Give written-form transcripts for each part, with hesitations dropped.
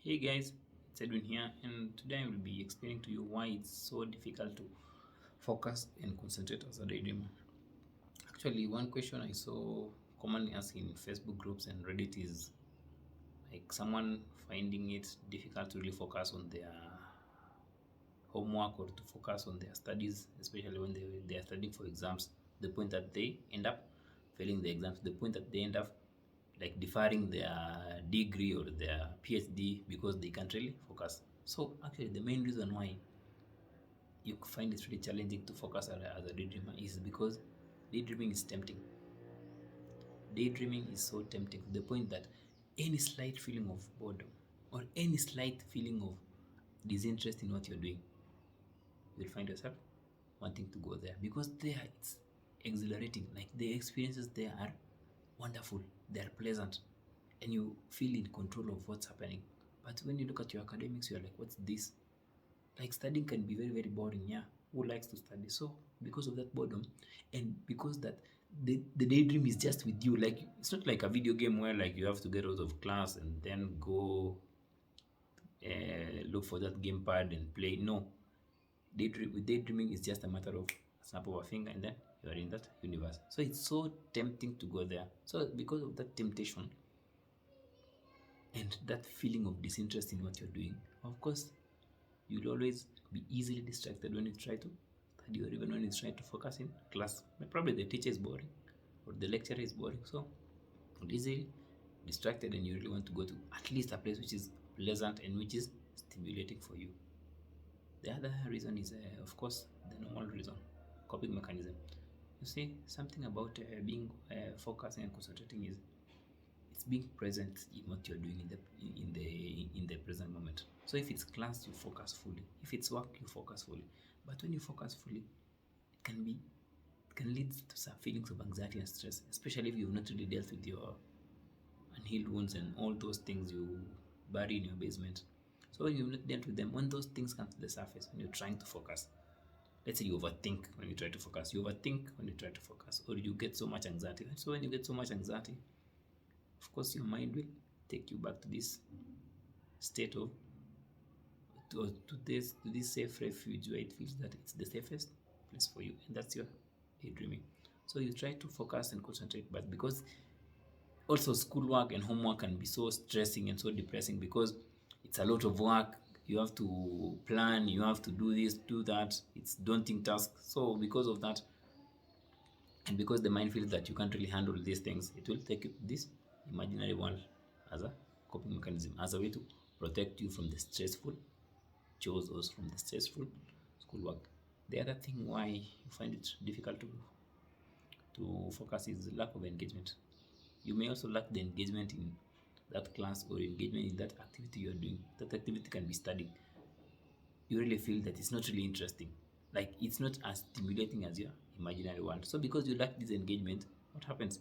Hey guys, it's Edwin here, and today I will be explaining to you why it's so difficult to focus and concentrate as a daydreamer. Actually, one question I saw commonly asked in Facebook groups and Reddit is like someone finding it difficult to really focus on their homework or to focus on their studies, especially when they are studying for exams. The point that they end up failing the exams, the point that they end up like deferring their degree or their PhD because they can't really focus. So actually, the main reason why you find it really challenging to focus as a daydreamer is because daydreaming is tempting. Daydreaming is so tempting to the point that any slight feeling of boredom or any slight feeling of disinterest in what you're doing, you'll find yourself wanting to go there because there it's exhilarating. Like the experiences there are wonderful, they are pleasant, and you feel in control of what's happening. But when you look at your academics, you're like, what's this? Like studying can be very, very boring. Yeah, who likes to study? So because of that boredom, and because that the daydream is just with you, like it's not like a video game where like you have to get out of class and then go look for that gamepad and play. No, daydreaming is just a matter of a snap of a finger and then you are in that universe. So it's so tempting to go there. So because of that temptation and that feeling of disinterest in what you're doing, of course, you'll always be easily distracted when you try to study or even when you try to focus in class. Probably the teacher is boring or the lecturer is boring. So you're easily distracted and you really want to go to at least a place which is pleasant and which is stimulating for you. The other reason is, of course, the normal reason, coping mechanism. You see, something about being focusing and concentrating is it's being present in what you're doing in the present moment. So if it's class, you focus fully. If it's work, you focus fully. But when you focus fully, it can lead to some feelings of anxiety and stress, especially if you've not really dealt with your unhealed wounds and all those things you bury in your basement. So when you've not dealt with them, when those things come to the surface, when you're trying to focus, let's say you overthink when you try to focus, or you get so much anxiety. So when you get so much anxiety, of course, your mind will take you back to this state of to this safe refuge where it feels that it's the safest place for you, and that's your daydreaming. So you try to focus and concentrate, but because also schoolwork and homework can be so stressing and so depressing because it's a lot of work. You have to plan, you have to do this, do that. It's daunting task. So because of that, and because the mind feels that you can't really handle these things, it will take you to this imaginary world as a coping mechanism, as a way to protect you from the stressful chores or from the stressful schoolwork. The other thing why you find it difficult to focus is lack of engagement. You may also lack the engagement in that class or engagement in that activity you're doing. That activity can be studying. You really feel that it's not really interesting. Like it's not as stimulating as your imaginary one. So because you lack this engagement, what happens?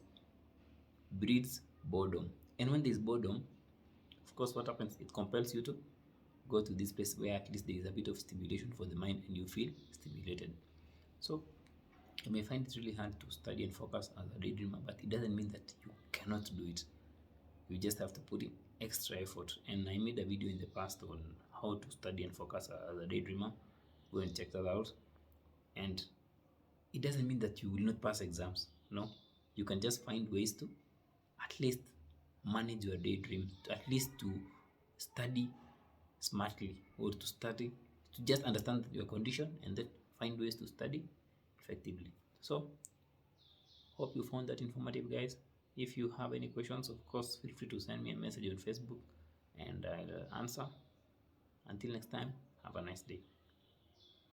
Breeds boredom. And when there's boredom, of course, what happens? It compels you to go to this place where at least there is a bit of stimulation for the mind and you feel stimulated. So you may find it really hard to study and focus as a daydreamer, but it doesn't mean that you cannot do it. You just have to put in extra effort. And I made a video in the past on how to study and focus as a daydreamer. Go and check that out. And it doesn't mean that you will not pass exams. No, you can just find ways to at least manage your daydream, at least to study smartly or to just understand your condition and then find ways to study effectively. So hope you found that informative, guys. If you have any questions, of course, feel free to send me a message on Facebook and I'll answer. Until next time, have a nice day.